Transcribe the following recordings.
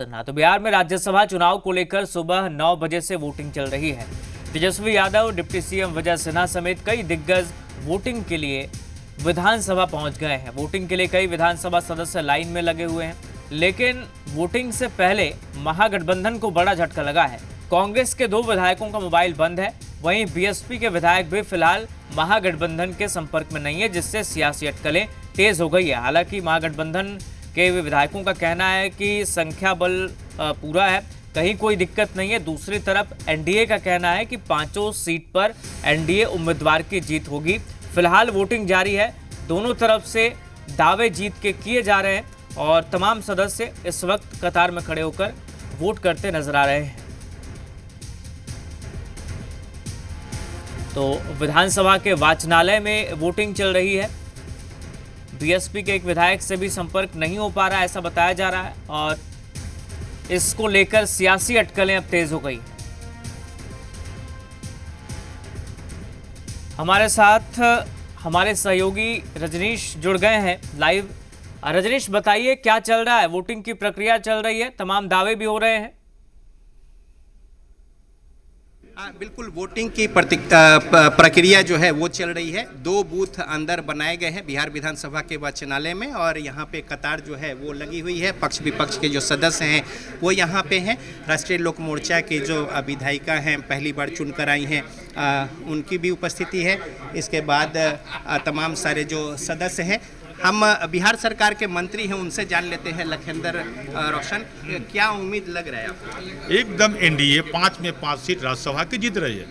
तो बिहार में राज्यसभा चुनाव को लेकर सुबह 9 बजे से वोटिंग चल रही है। तेजस्वी यादव, डिप्टी सीएम विजय सिन्हा समेत कई दिग्गज वोटिंग के लिए विधानसभा पहुंच गए हैं। वोटिंग के लिए कई विधानसभा सदस्य लाइन में लगे हुए हैं, लेकिन वोटिंग से पहले महागठबंधन को बड़ा झटका लगा है। कांग्रेस के 2 विधायकों का मोबाइल बंद है, वहीं बीएसपी के विधायक भी फिलहाल महागठबंधन के संपर्क में नहीं है, जिससे सियासी अटकलें तेज हो गई है। हालांकि महागठबंधन के विधायकों का कहना है कि संख्या बल पूरा है, कहीं कोई दिक्कत नहीं है। दूसरी तरफ एनडीए का कहना है कि 5 सीट पर एनडीए उम्मीदवार की जीत होगी। फिलहाल वोटिंग जारी है, दोनों तरफ से दावे जीत के किए जा रहे हैं और तमाम सदस्य इस वक्त कतार में खड़े होकर वोट करते नजर आ रहे हैं। तो विधानसभा के वाचनालय में वोटिंग चल रही है। बीएसपी के एक विधायक से भी संपर्क नहीं हो पा रहा, ऐसा बताया जा रहा है और इसको लेकर सियासी अटकलें अब तेज हो गई। हमारे साथ हमारे सहयोगी रजनीश जुड़ गए हैं लाइव। रजनीश, बताइए क्या चल रहा है? वोटिंग की प्रक्रिया चल रही है, तमाम दावे भी हो रहे हैं। बिल्कुल, वोटिंग की प्रक्रिया जो है वो चल रही है। 2 बूथ अंदर बनाए गए हैं बिहार विधानसभा के वाचनालय में और यहाँ पे कतार जो है वो लगी हुई है। पक्ष विपक्ष के जो सदस्य हैं वो यहाँ पे हैं। राष्ट्रीय लोक मोर्चा के जो विधायिका हैं, पहली बार चुनकर आई हैं, उनकी भी उपस्थिति है। इसके बाद तमाम सारे जो सदस्य हैं, हम बिहार सरकार के मंत्री हैं, उनसे जान लेते हैं। लखेंद्र रोशन, क्या उम्मीद लग रहा है आपको? एकदम एनडीए 5 में 5 सीट राज्यसभा की जीत रही है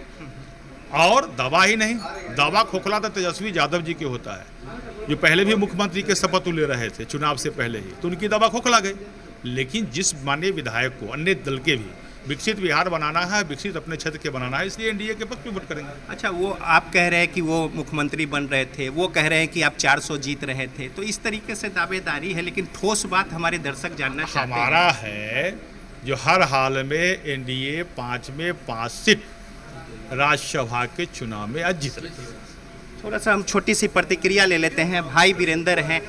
और दावा ही नहीं, दावा खोखला तो तेजस्वी यादव जी के होता है, जो पहले भी मुख्यमंत्री के शपथ ले रहे थे चुनाव से पहले ही, तो उनकी दावा खोखला गई। लेकिन जिस माननीय विधायक को अन्य दल के भी विकसित बिहार बनाना है, विकसित अपने क्षेत्र के बनाना है, इसलिए एनडीए के पक्ष में वोट करेंगे। अच्छा, वो आप कह रहे हैं कि वो मुख्यमंत्री बन रहे थे, वो कह रहे हैं कि आप 400 जीत रहे थे, तो इस तरीके से दावेदारी है, लेकिन ठोस बात हमारे दर्शक जानना चाहते हैं। हमारा है जो हर हाल में एनडीए 5 में 5 सीट राज्यसभा के चुनाव में आज जीत रही है। थोड़ा सा हम छोटी सी प्रतिक्रिया ले लेते हैं। भाई वीरेंद्र हैं,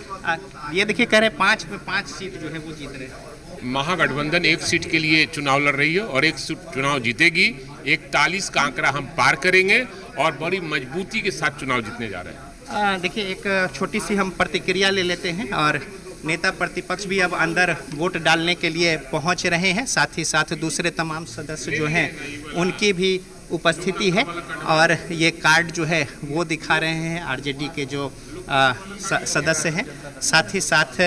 ये देखिए, कह रहे हैं 5 में 5 सीट जो है वो जीत रहे हैं। महागठबंधन 1 सीट के लिए चुनाव लड़ रही है और 1 सीट चुनाव जीतेगी। 41 का आंकड़ा हम पार करेंगे और बड़ी मजबूती के साथ चुनाव जीतने जा रहे हैं। देखिए, एक छोटी सी हम प्रतिक्रिया ले लेते हैं और नेता प्रतिपक्ष भी अब अंदर वोट डालने के लिए पहुंच रहे हैं। साथ ही साथ दूसरे तमाम सदस्य जो हैं उनकी भी उपस्थिति है और ये कार्ड जो है वो दिखा रहे हैं आरजेडी के जो सदस्य हैं। साथ ही साथ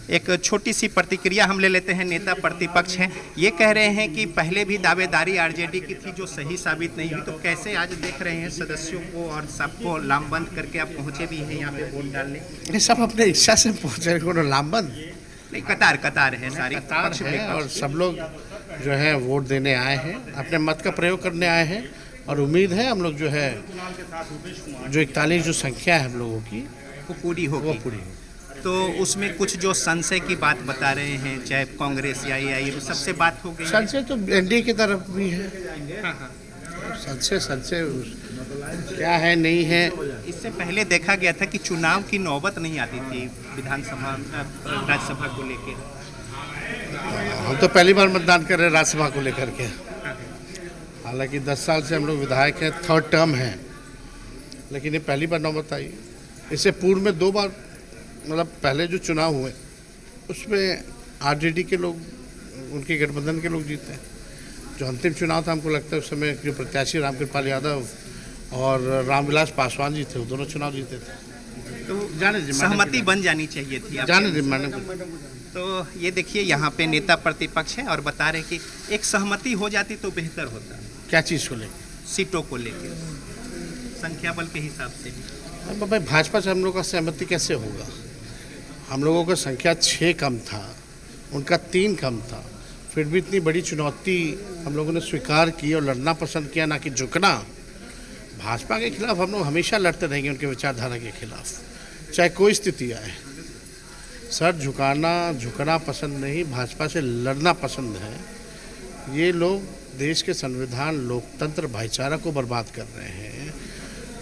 एक छोटी सी प्रतिक्रिया हम ले लेते हैं। नेता प्रतिपक्ष हैं, ये कह रहे हैं कि पहले भी दावेदारी आरजेडी की थी जो सही साबित नहीं हुई, तो कैसे आज देख रहे हैं सदस्यों को और सबको लामबंद करके आप पहुंचे भी हैं यहाँ पे वोट डालने? ये सब अपने इच्छा से पहुंचे, कोनो लामबंद नहीं, कतार है सारी, कतार है और सब लोग जो है वोट देने आए हैं, अपने मत का प्रयोग करने आए हैं और उम्मीद है हम लोग जो है जो 41 जो संख्या है हम लोगों की वो पूरी होगी। तो उसमें कुछ जो संशय की बात बता रहे हैं, चाहे कांग्रेस या एआईएम, सबसे बात हो गई। संशय तो एनडीए की तरफ भी है। संशय क्या है नहीं है। इससे पहले देखा गया था कि चुनाव की नौबत नहीं आती थी विधानसभा राज्यसभा को लेकर। हम तो पहली बार मतदान कर रहे हैं राज्यसभा को लेकर के। हालांकि 10 साल से हम लोग विधायक हैं, 3rd टर्म है, लेकिन ये पहली बार नौबत आई। इससे पूर्व में 2 बार, मतलब पहले जो चुनाव हुए उसमें आरजेडी के लोग, उनके गठबंधन के लोग जीते हैं। जो अंतिम चुनाव था, हमको लगता है उस समय जो प्रत्याशी रामकृपाल यादव और रामविलास पासवान जी थे, वो दोनों चुनाव जीते थे। तो जाने सहमति बन जानी चाहिए थी, जाने माने। तो ये देखिए, यहाँ पे नेता प्रतिपक्ष है और बता रहे कि एक सहमति हो जाती तो बेहतर होता। क्या चीज़ को लेकर? सीटों को लेकर, संख्या बल के हिसाब से भी। अब भाई, भाजपा से हम लोग का सहमति कैसे होगा? हम लोगों का संख्या 6 कम था, उनका 3 कम था, फिर भी इतनी बड़ी चुनौती हम लोगों ने स्वीकार की और लड़ना पसंद किया, ना कि झुकना। भाजपा के खिलाफ हम लोग हमेशा लड़ते रहेंगे, उनके विचारधारा के खिलाफ, चाहे कोई स्थिति आए। सर झुकना पसंद नहीं, भाजपा से लड़ना पसंद है। ये लोग देश के संविधान, लोकतंत्र, भाईचारा को बर्बाद कर रहे हैं,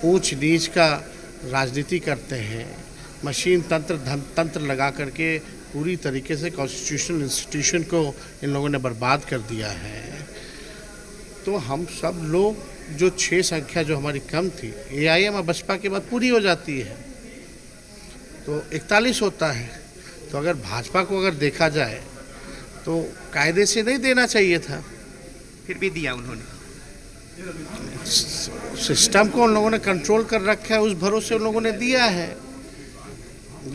ऊंच नीच का राजनीति करते हैं, मशीन तंत्र, धन तंत्र लगा करके पूरी तरीके से कॉन्स्टिट्यूशनल इंस्टीट्यूशन को इन लोगों ने बर्बाद कर दिया है। तो हम सब लोग जो 6 संख्या जो हमारी कम थी, AIM और बसपा के बाद पूरी हो जाती है तो 41 होता है। तो अगर भाजपा को अगर देखा जाए तो कायदे से नहीं देना चाहिए था, फिर भी दिया उन्होंने। सिस्टम को उन लोगों ने कंट्रोल कर रखा है, उस भरोसे उन लोगों ने दिया है,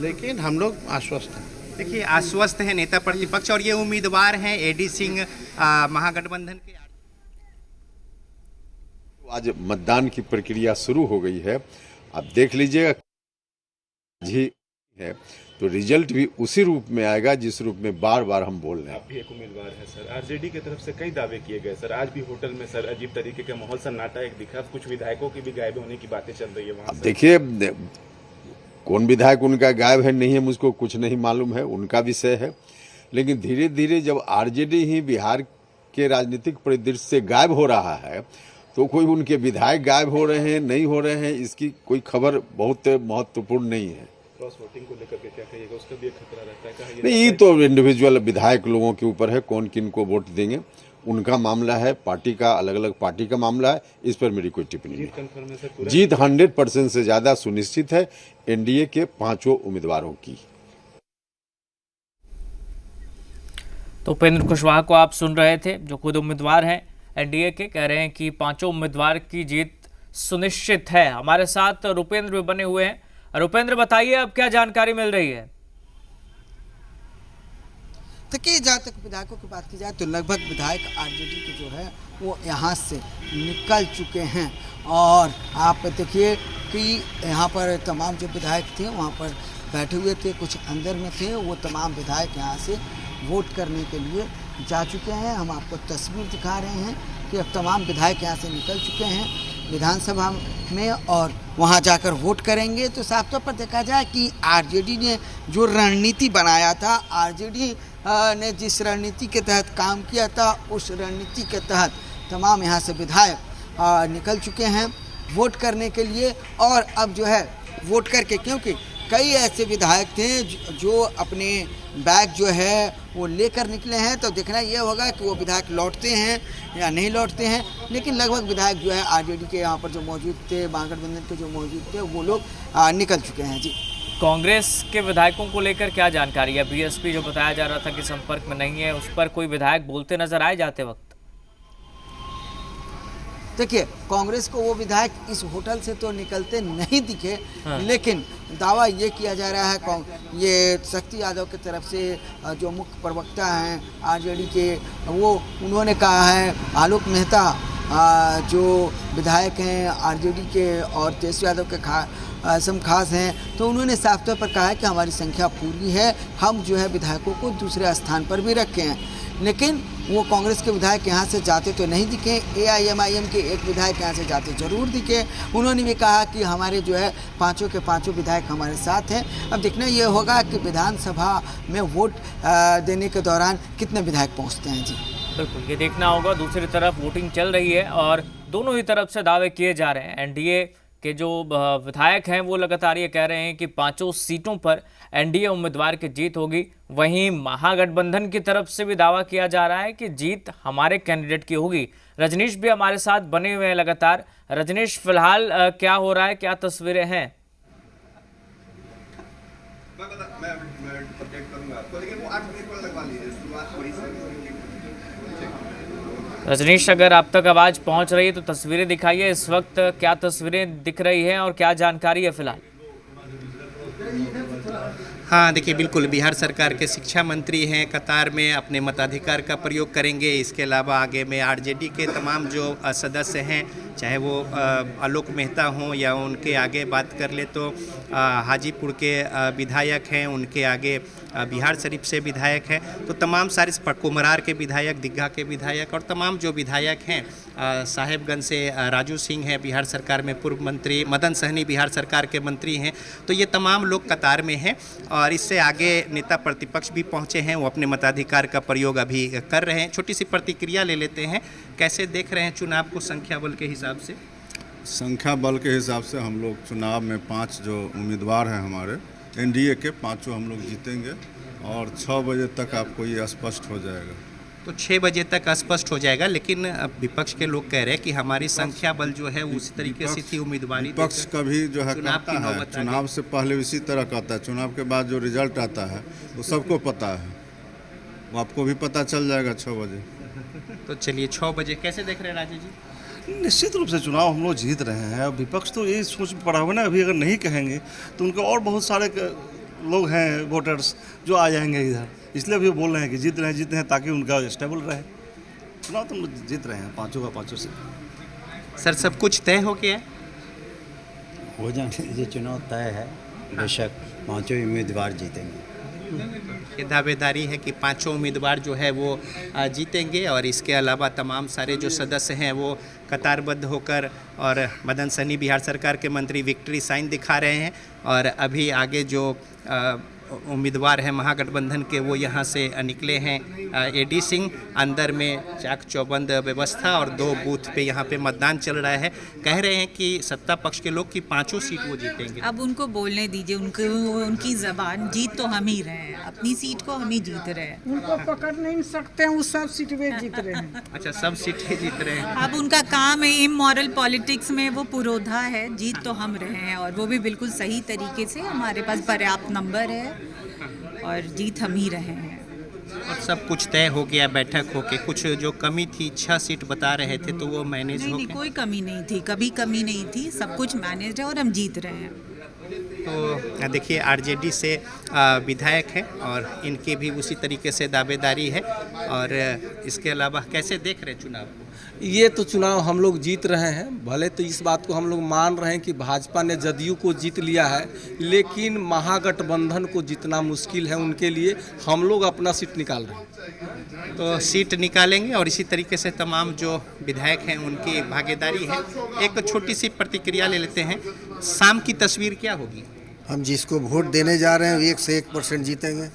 लेकिन हम लोग आश्वस्त हैं। देखिए, आश्वस्त है नेता प्रतिपक्ष और ये उम्मीदवार हैं AD सिंह महागठबंधन के। आज मतदान की प्रक्रिया शुरू हो गई है, आप देख लीजिएगा जी है तो रिजल्ट भी उसी रूप में आएगा जिस रूप में बार बार हम बोल रहे हैं। आप भी एक उम्मीदवार है सर, RJD की तरफ से कई दावे किए गए सर। आज भी होटल में सर अजीब तरीके का माहौल सन्नाटा एक दिखा, कुछ विधायकों की भी गायब होने की बातें चल रही है वहाँ। अब देखिए, कौन विधायक उनका गायब है नहीं है मुझको कुछ नहीं मालूम है, उनका विषय है। लेकिन धीरे धीरे जब RJD ही बिहार के राजनीतिक परिदृश्य से गायब हो रहा है तो कोई उनके विधायक गायब हो रहे हैं नहीं हो रहे हैं इसकी कोई खबर बहुत महत्वपूर्ण नहीं है। क्रॉस वोटिंग को लेकर के क्या कहिएगा, उसका भी एक खतरा रहता है? नहीं, ये तो इंडिविजुअल विधायक लोगों के ऊपर है, कौन किन को वोट देंगे उनका मामला है, पार्टी का अलग अलग पार्टी का मामला है, इस पर मेरी कोई टिप्पणी नहीं। कंफर्म है सर? जीत 100% से ज्यादा सुनिश्चित है NDA के 5 उम्मीदवारों की। तो उपेंद्र कुशवाहा को आप सुन रहे थे, जो खुद उम्मीदवार हैं NDA के, कह रहे हैं कि 5 उम्मीदवार की जीत सुनिश्चित है। हमारे साथ रुपेंद्र भी बने हुए हैं। रुपेंद्र, बताइए अब क्या जानकारी मिल रही है? देखिए, जहाँ तक विधायकों की बात की जाए तो लगभग विधायक RJD के जो है वो यहाँ से निकल चुके हैं। और आप देखिए कि यहाँ पर तमाम जो विधायक थे वहाँ पर बैठे हुए थे, कुछ अंदर में थे, वो तमाम विधायक यहाँ से वोट करने के लिए जा चुके हैं। हम आपको तस्वीर दिखा रहे हैं कि अब तमाम विधायक यहाँ से निकल चुके हैं विधानसभा में और वहाँ जाकर वोट करेंगे। तो साफ तौर पर देखा जाए कि RJD ने जो रणनीति बनाया था, RJD ने जिस रणनीति के तहत काम किया था, उस रणनीति के तहत तमाम यहाँ से विधायक निकल चुके हैं वोट करने के लिए। और अब जो है वोट करके, क्योंकि कई ऐसे विधायक थे जो अपने बैग जो है वो लेकर निकले हैं, तो देखना ये होगा कि वो विधायक लौटते हैं या नहीं लौटते हैं। लेकिन लगभग विधायक जो है RJD के यहाँ पर जो मौजूद थे, महागठबंधन के जो मौजूद थे, वो लोग निकल चुके हैं। जी, कांग्रेस के विधायकों को लेकर क्या जानकारी है? BSP जो बताया जा रहा था कि संपर्क में नहीं है, उस पर कोई विधायक बोलते नजर आए जाते वक्त? देखिए, कांग्रेस को वो विधायक इस होटल से तो निकलते नहीं दिखे। लेकिन दावा ये किया जा रहा है, ये शक्ति यादव की तरफ से जो मुख्य प्रवक्ता हैं RJD के, वो उन्होंने कहा है, आलोक मेहता जो विधायक हैं RJD के और तेजस्वी यादव के सम खास हैं, तो उन्होंने साफ तौर पर कहा है कि हमारी संख्या पूरी है, हम जो है विधायकों को दूसरे स्थान पर भी रखे हैं। लेकिन वो कांग्रेस के विधायक यहाँ से जाते तो नहीं दिखे, AIMIM के एक विधायक यहाँ से जाते जरूर दिखे। उन्होंने भी कहा कि हमारे जो है 5 के 5 विधायक हमारे साथ हैं। अब देखना ये होगा कि विधानसभा में वोट देने के दौरान कितने विधायक पहुँचते हैं। जी बिल्कुल, ये देखना होगा। दूसरी तरफ वोटिंग चल रही है और दोनों ही तरफ से दावे किए जा रहे हैं। NDA के जो विधायक हैं वो लगातार ये कह रहे हैं कि 5 सीटों पर NDA उम्मीदवार की जीत होगी। वहीं महागठबंधन की तरफ से भी दावा किया जा रहा है कि जीत हमारे कैंडिडेट की होगी। रजनीश भी हमारे साथ बने हुए हैं लगातार। रजनीश, फिलहाल क्या हो रहा है, क्या तस्वीरें हैं? रजनीश, अगर आप तक आवाज पहुंच रही है तो तस्वीरें दिखाइए। इस वक्त क्या तस्वीरें दिख रही हैं और क्या जानकारी है फिलहाल? हाँ, देखिए, बिल्कुल बिहार सरकार के शिक्षा मंत्री हैं, कतार में अपने मताधिकार का प्रयोग करेंगे। इसके अलावा आगे में RJD के तमाम जो सदस्य हैं, चाहे वो आलोक मेहता हों या उनके आगे बात कर ले तो हाजीपुर के विधायक हैं, उनके आगे बिहार शरीफ से विधायक हैं, तो तमाम सारे कुमरार के विधायक, दीघा के विधायक और तमाम जो विधायक हैं, साहेबगंज से राजू सिंह हैं बिहार सरकार में पूर्व मंत्री, मदन सहनी बिहार सरकार के मंत्री हैं, तो ये तमाम लोग कतार में हैं। और इससे आगे नेता प्रतिपक्ष भी पहुंचे हैं, वो अपने मताधिकार का प्रयोग अभी कर रहे हैं। छोटी सी प्रतिक्रिया ले लेते हैं, कैसे देख रहे हैं चुनाव को संख्या बल के हिसाब से? संख्या बल के हिसाब से हम लोग चुनाव में 5 जो उम्मीदवार हैं हमारे NDA के 5 हम लोग जीतेंगे और 6 बजे तक आपको ये स्पष्ट हो जाएगा। तो 6 बजे तक स्पष्ट हो जाएगा, लेकिन अब विपक्ष के लोग कह रहे हैं कि हमारी संख्या बल जो है उसी तरीके से थी, उम्मीदवारी विपक्ष कभी जो है चुनाव कहता की है, नौबत आ चुनाव से पहले इसी तरह कहता है, चुनाव के बाद जो रिजल्ट आता है वो सबको पता है, वो आपको भी पता चल जाएगा 6 बजे। तो चलिए 6 बजे कैसे देख रहे हैं राजेश जी? निश्चित रूप से चुनाव हम लोग जीत रहे हैं। अब विपक्ष तो यही सोच में पड़ा हुआ ना, अभी अगर नहीं कहेंगे तो उनके और बहुत सारे लोग हैं वोटर्स जो आ जाएंगे इधर, इसलिए अभी बोल रहे हैं कि जीत रहे हैं ताकि उनका स्टेबल रहे। चुनाव तो हम लोग जीत रहे हैं 5 का 5 से। सर सब कुछ तय हो गया है? हो जाने ये चुनाव तय है, बेशक 5 उम्मीदवार जीतेंगे। ये दावेदारी है कि 5 उम्मीदवार जो है वो जीतेंगे और इसके अलावा तमाम सारे जो सदस्य हैं वो कतारबद्ध होकर और मदन सहनी बिहार सरकार के मंत्री विक्ट्री साइन दिखा रहे हैं। और अभी आगे जो उम्मीदवार हैं महागठबंधन के वो यहाँ से निकले हैं। एडी सिंह, अंदर में चाक चौबंद व्यवस्था और 2 बूथ पे यहाँ पे मतदान चल रहा है। कह रहे हैं कि सत्ता पक्ष के लोग की 5 सीट वो जीतेंगे। अब उनको बोलने दीजिए, उनकी जबान, जीत तो हम ही रहे हैं, अपनी सीट को हम ही जीत रहे हैं। उनको पकड़ नहीं सकते हैं, वो सब सीट पे जीत रहे हैं। अच्छा, सब सीटें जीत रहे हैं। अब उनका काम है इमोरल पॉलिटिक्स में वो पुरोधा है, जीत तो हम रहे हैं और वो भी बिल्कुल सही तरीके से। हमारे पास पर्याप्त नंबर है और जीत हम ही रहे हैं। और सब कुछ तय हो गया बैठक होके, कुछ जो कमी थी 6 सीट बता रहे थे तो वो मैनेज हो नहीं, कोई कमी नहीं थी, कभी कमी नहीं थी, सब कुछ मैनेज है और हम जीत रहे हैं। तो देखिए आरजेडी से विधायक हैं और इनकी भी उसी तरीके से दावेदारी है। और इसके अलावा कैसे देख रहे चुनाव को? ये तो चुनाव हम लोग जीत रहे हैं। भले तो इस बात को हम लोग मान रहे हैं कि भाजपा ने जदयू को जीत लिया है, लेकिन महागठबंधन को जीतना मुश्किल है उनके लिए। हम लोग अपना सीट निकाल रहे हैं। तो सीट निकालेंगे और इसी तरीके से तमाम जो विधायक हैं उनकी भागीदारी है। एक छोटी सी प्रतिक्रिया ले लेते हैं। शाम की तस्वीर क्या होगी? हम जिसको वोट देने जा रहे हैं 1 से 1% जीतेंगे।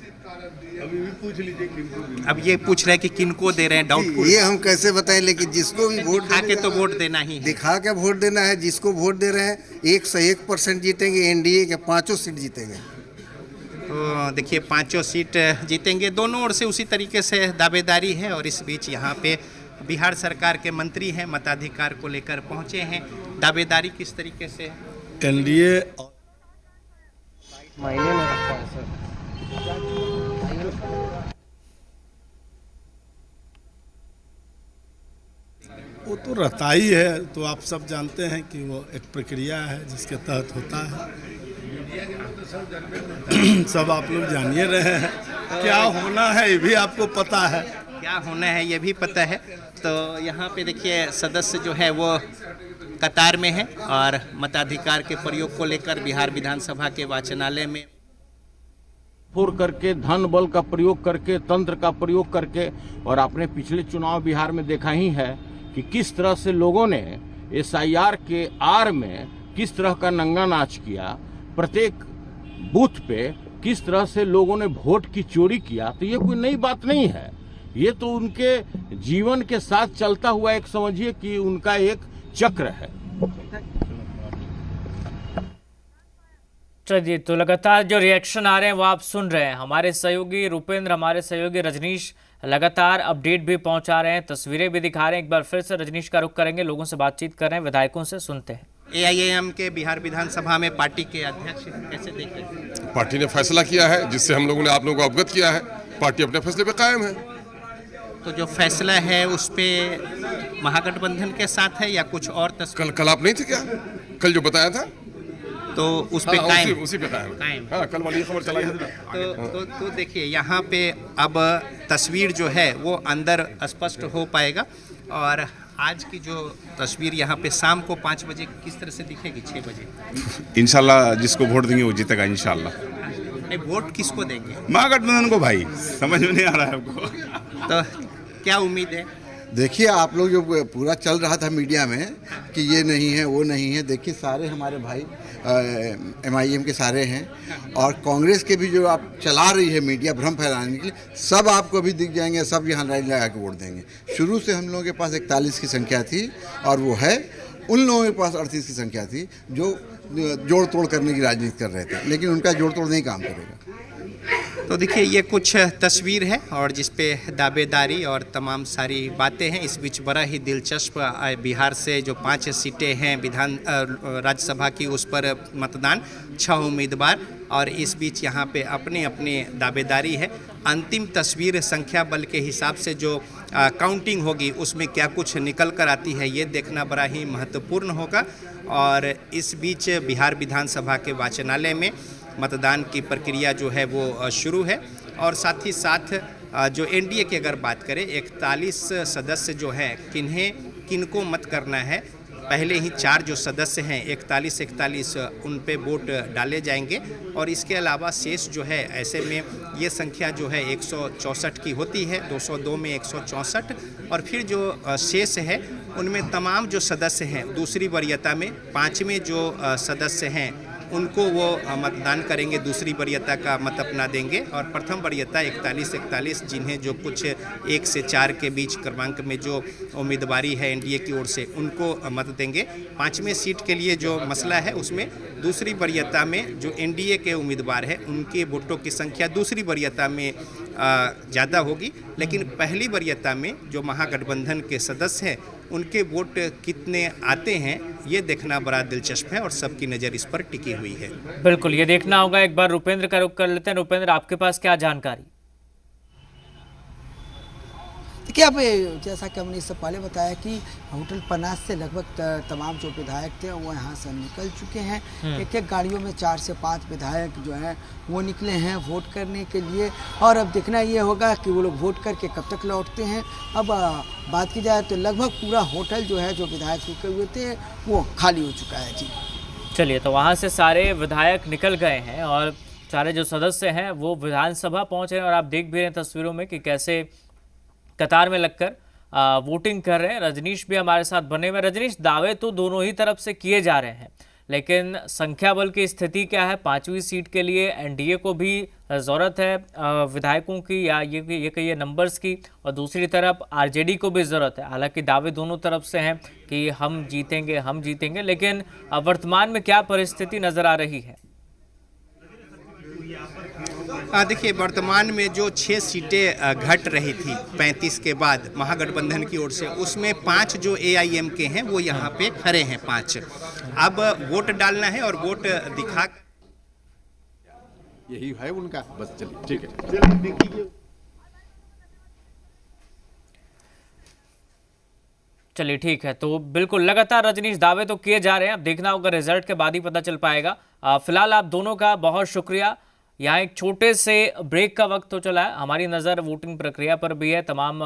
अभी भी पूछ लीजिए अब ये पूछ रहे हैं कि किनको दे रहे हैं, डाउटफुल। ये हम कैसे बताएं, लेकिन जिसको भी वोट दिखा के तो वोट देना ही है। दिखा के वोट देना है। जिसको वोट दे रहे हैं 1 से 1% जीतेंगे। एनडीए के 5 सीट जीतेंगे। तो देखिए 5 सीट जीतेंगे। दोनों ओर से उसी तरीके से दावेदारी है। और इस बीच यहाँ पे बिहार सरकार के मंत्री हैं, मताधिकार को लेकर पहुँचे हैं। दावेदारी किस तरीके से? एनडीए मायने में रखता है सर। वो तो रहता ही है, तो आप सब जानते हैं कि वो एक प्रक्रिया है जिसके तहत होता है। सब आप लोग जानिए रहे हैं। क्या होना है ये भी आपको पता है। क्या होना है ये भी पता है। तो यहाँ पे देखिए सदस्य जो है वो कतार में है और मताधिकार के प्रयोग को लेकर बिहार विधानसभा के वाचनालय में करके धन बल का प्रयोग करके, तंत्र का प्रयोग करके, और आपने पिछले चुनाव बिहार में देखा ही है कि किस तरह से लोगों ने SIR के आड़ में किस तरह का नंगा नाच किया, प्रत्येक बूथ पे किस तरह से लोगों ने वोट की चोरी किया। तो ये कोई नई बात नहीं है, ये तो उनके जीवन के साथ चलता हुआ एक समझिए कि उनका एक चक्र है। चलिए, तो लगातार जो रिएक्शन आ रहे हैं वो आप सुन रहे हैं। हमारे सहयोगी रुपेंद्र, हमारे सहयोगी रजनीश लगातार अपडेट भी पहुंचा रहे हैं, तस्वीरें भी दिखा रहे हैं। एक बार फिर से रजनीश का रुख करेंगे, लोगों से बातचीत कर रहे हैं, विधायकों से सुनते हैं। AIAM के बिहार विधानसभा में पार्टी के अध्यक्ष कैसे देख रहे हैं? पार्टी ने फैसला किया है जिससे हम लोगों ने आप लोगों को अवगत किया है। पार्टी अपने फैसले पे कायम है। तो जो फैसला है उस पे महागठबंधन के साथ है या कुछ और? कल आप नहीं थे क्या? कल जो बताया था तो उस पे कायम, उसी पे कायम। हाँ, कल वाली खबर चलाई है। तो देखिए यहाँ पे अब तस्वीर जो है वो अंदर स्पष्ट हो पाएगा। और आज की जो तस्वीर यहाँ पे शाम को 5 बजे किस तरह से दिखेगी? 6 बजे इंशाल्लाह जिसको वोट देंगे वो जीतेगा इंशाल्लाह। नहीं, वोट किसको देंगे? महागठबंधन को भाई, समझ में नहीं आ रहा है आपको। तो क्या उम्मीद है? देखिए आप लोग जो पूरा चल रहा था मीडिया में कि ये नहीं है वो नहीं है, देखिए सारे हमारे भाई MIM के सारे हैं और कांग्रेस के भी जो आप चला रही है मीडिया भ्रम फैलाने के लिए, सब आपको भी दिख जाएंगे। सब यहाँ लाइन लगा के वोट देंगे। शुरू से हम लोगों के पास 41 की संख्या थी और वो है। उन लोगों के पास 38 की संख्या थी जो जोड़ तोड़ करने की राजनीति कर रहे थे, लेकिन उनका जोड़ तोड़ नहीं काम करेगा। तो देखिए ये कुछ तस्वीर है और जिस पे दावेदारी और तमाम सारी बातें हैं। इस बीच बड़ा ही दिलचस्प बिहार से जो 5 सीटें हैं विधान राज्यसभा की, उस पर मतदान 6 उम्मीदवार, और इस बीच यहाँ पे अपने अपने दावेदारी है। अंतिम तस्वीर संख्या बल के हिसाब से जो काउंटिंग होगी उसमें क्या कुछ निकल कर आती है, ये देखना बड़ा ही महत्वपूर्ण होगा। और इस बीच बिहार विधानसभा के वाचनालय में मतदान की प्रक्रिया जो है वो शुरू है। और साथ ही साथ जो एनडीए की अगर बात करें, 41 सदस्य जो हैं किनको मत करना है, पहले ही 4 जो सदस्य हैं 41 उन पे वोट डाले जाएंगे। और इसके अलावा शेष जो है, ऐसे में ये संख्या जो है 164 की होती है, 202 में 164, और फिर जो शेष है उनमें तमाम जो सदस्य हैं दूसरी वरीयता में 5वें जो सदस्य हैं उनको वो मतदान करेंगे, दूसरी वरीयता का मत अपना देंगे। और प्रथम वरीयता 41 जिन्हें जो कुछ 1 से 4 के बीच क्रमांक में जो उम्मीदवारी है एनडीए की ओर से, उनको मत देंगे। 5वें सीट के लिए जो मसला है उसमें दूसरी वरीयता में जो एनडीए के उम्मीदवार हैं उनके वोटों की संख्या दूसरी वरीयता में ज़्यादा होगी, लेकिन पहली वरीयता में जो महागठबंधन के सदस्य हैं उनके वोट कितने आते हैं ये देखना बड़ा दिलचस्प है और सबकी नज़र इस पर टिकी हुई है। बिल्कुल, ये देखना होगा। एक बार रुपेंद्र का रुख कर लेते हैं। रुपेंद्र, आपके पास क्या जानकारी? देखिए, अब जैसा कि हमने इससे पहले बताया कि होटल पनास से लगभग तमाम जो विधायक थे वो यहाँ से निकल चुके हैं। एक गाड़ियों में 4 से 5 विधायक जो हैं वो निकले हैं वोट करने के लिए। और अब देखना ये होगा कि वो लोग वोट करके कब तक लौटते हैं। अब बात की जाए तो लगभग पूरा होटल जो है जो विधायक रुके हुए थे वो खाली हो चुका है। जी चलिए, तो वहाँ से सारे विधायक निकल गए हैं और सारे जो सदस्य हैं वो विधानसभा पहुँच रहे हैं। और आप देख भी रहे हैं तस्वीरों में कि कैसे कतार में लगकर वोटिंग कर रहे हैं। रजनीश भी हमारे साथ बने हुए। रजनीश, दावे तो दोनों ही तरफ से किए जा रहे हैं, लेकिन संख्या बल की स्थिति क्या है? 5वीं सीट के लिए एनडीए को भी ज़रूरत है विधायकों की, या ये कहिए नंबर्स की, और दूसरी तरफ आरजेडी को भी ज़रूरत है। हालांकि दावे दोनों तरफ से हैं कि हम जीतेंगे, लेकिन वर्तमान में क्या परिस्थिति नज़र आ रही है? देखिए, वर्तमान में जो 6 सीटें घट रही थी 35 के बाद महागठबंधन की ओर से, उसमें 5 जो एआईएम के हैं वो यहाँ पे खड़े हैं 5। अब वोट डालना है और वोट दिखा, यही है उनका, बस चलिए ठीक है। चलिए ठीक है, तो बिल्कुल लगातार रजनीश दावे तो किए जा रहे हैं। अब देखना होगा, रिजल्ट के बाद ही पता चल पाएगा। फिलहाल आप दोनों का बहुत शुक्रिया। यहाँ एक छोटे से ब्रेक का वक्त तो चला है। हमारी नज़र वोटिंग प्रक्रिया पर भी है। तमाम